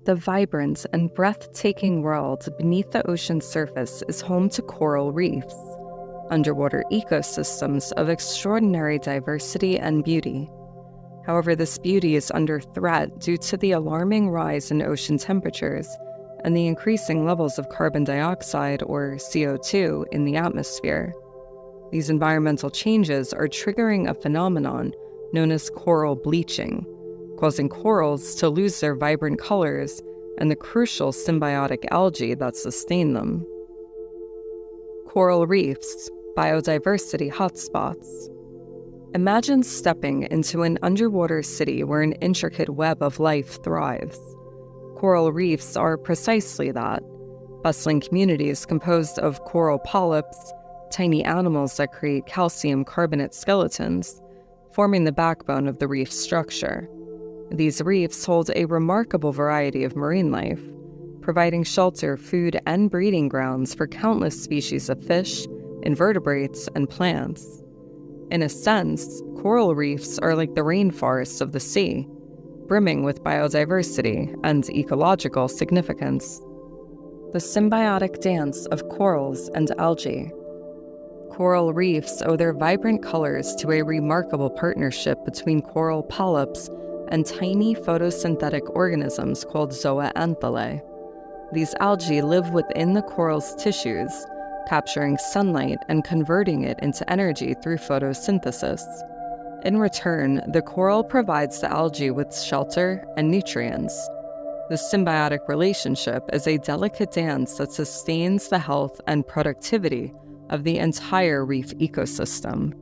the vibrant and breathtaking world beneath the ocean surface is home to coral reefs, underwater ecosystems of extraordinary diversity and beauty. However, this beauty is under threat due to the alarming rise in ocean temperatures and the increasing levels of carbon dioxide, or CO2, in the atmosphere. These environmental changes are triggering a phenomenon known as coral bleaching, causing corals to lose their vibrant colors and the crucial symbiotic algae that sustain them. Coral reefs, biodiversity hotspots. Imagine stepping into an underwater city where an intricate web of life thrives. Coral reefs are precisely that, bustling communities composed of coral polyps, tiny animals that create calcium carbonate skeletons, forming the backbone of the reef structure. These reefs hold a remarkable variety of marine life, providing shelter, food, and breeding grounds for countless species of fish, invertebrates, and plants. In a sense, coral reefs are like the rainforests of the sea, brimming with biodiversity and ecological significance. The symbiotic dance of corals and algae. Coral reefs owe their vibrant colors to a remarkable partnership between coral polyps and tiny photosynthetic organisms called zooanthellae. These algae live within the coral's tissues, capturing sunlight and converting it into energy through photosynthesis. In return, the coral provides the algae with shelter and nutrients. The symbiotic relationship is a delicate dance that sustains the health and productivity of the entire reef ecosystem.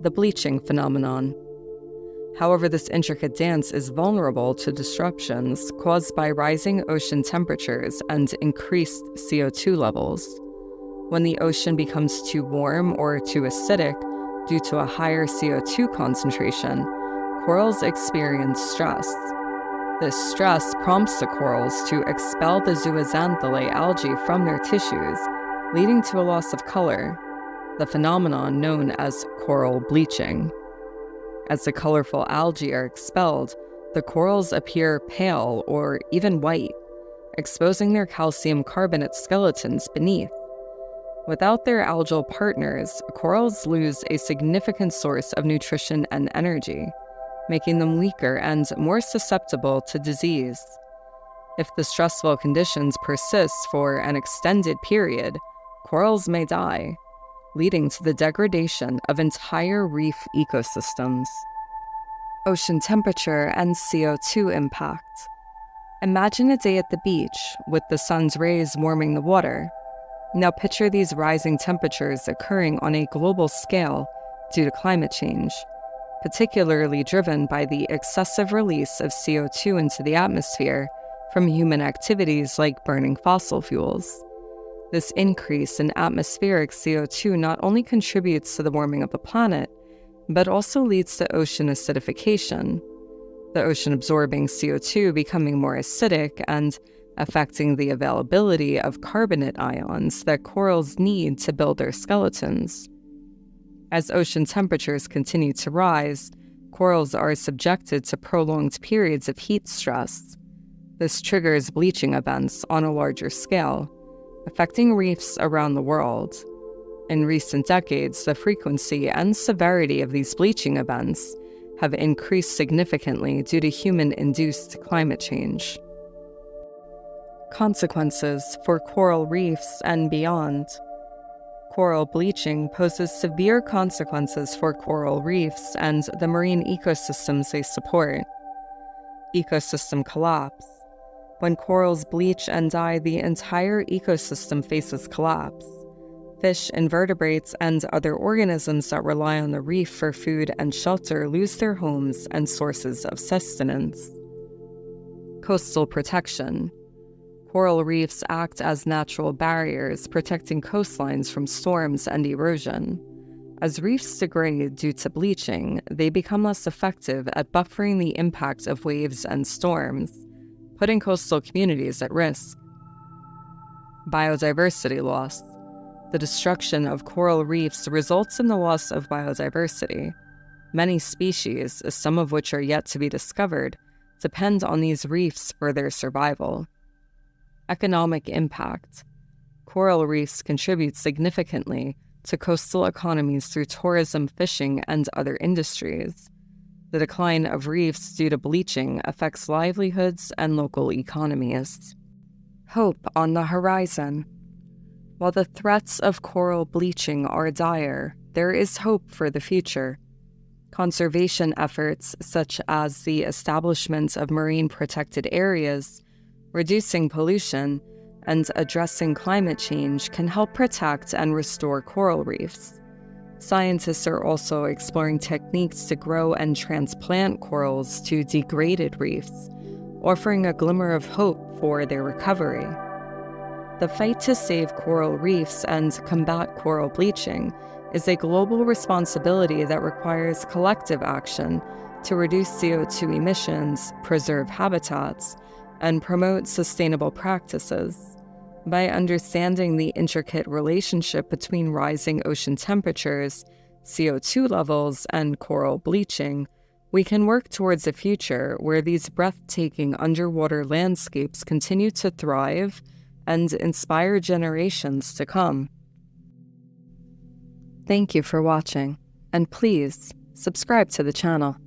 The bleaching phenomenon. However, this intricate dance is vulnerable to disruptions caused by rising ocean temperatures and increased CO2 levels. When the ocean becomes too warm or too acidic due to a higher CO2 concentration, corals experience stress. This stress prompts the corals to expel the zooxanthellae algae from their tissues, leading to a loss of color, the phenomenon known as coral bleaching. As the colorful algae are expelled, the corals appear pale or even white, exposing their calcium carbonate skeletons beneath. Without their algal partners, corals lose a significant source of nutrition and energy, making them weaker and more susceptible to disease. If the stressful conditions persist for an extended period, corals may die, leading to the degradation of entire reef ecosystems. Ocean temperature and CO2 impact. Imagine a day at the beach with the sun's rays warming the water. Now picture these rising temperatures occurring on a global scale due to climate change, particularly driven by the excessive release of CO2 into the atmosphere from human activities like burning fossil fuels. This increase in atmospheric CO2 not only contributes to the warming of the planet, but also leads to ocean acidification, the ocean absorbing CO2 becoming more acidic and affecting the availability of carbonate ions that corals need to build their skeletons. As ocean temperatures continue to rise, corals are subjected to prolonged periods of heat stress. This triggers bleaching events on a larger scale, affecting reefs around the world. In recent decades, the frequency and severity of these bleaching events have increased significantly due to human-induced climate change. Consequences for coral reefs and beyond. Coral bleaching poses severe consequences for coral reefs and the marine ecosystems they support. Ecosystem collapse. When corals bleach and die, the entire ecosystem faces collapse. Fish, invertebrates, and other organisms that rely on the reef for food and shelter lose their homes and sources of sustenance. Coastal protection. Coral reefs act as natural barriers, protecting coastlines from storms and erosion. As reefs degrade due to bleaching, they become less effective at buffering the impact of waves and storms, putting coastal communities at risk. Biodiversity loss. The destruction of coral reefs results in the loss of biodiversity. Many species, some of which are yet to be discovered, depend on these reefs for their survival. Economic impact. Coral reefs contribute significantly to coastal economies through tourism, fishing, and other industries. The decline of reefs due to bleaching affects livelihoods and local economies. Hope on the horizon. While the threats of coral bleaching are dire, there is hope for the future. Conservation efforts such as the establishment of marine protected areas, reducing pollution, and addressing climate change can help protect and restore coral reefs. Scientists are also exploring techniques to grow and transplant corals to degraded reefs, offering a glimmer of hope for their recovery. The fight to save coral reefs and combat coral bleaching is a global responsibility that requires collective action to reduce CO2 emissions, preserve habitats, and promote sustainable practices. By understanding the intricate relationship between rising ocean temperatures, CO2 levels, and coral bleaching, we can work towards a future where these breathtaking underwater landscapes continue to thrive and inspire generations to come. Thank you for watching, and please subscribe to the channel.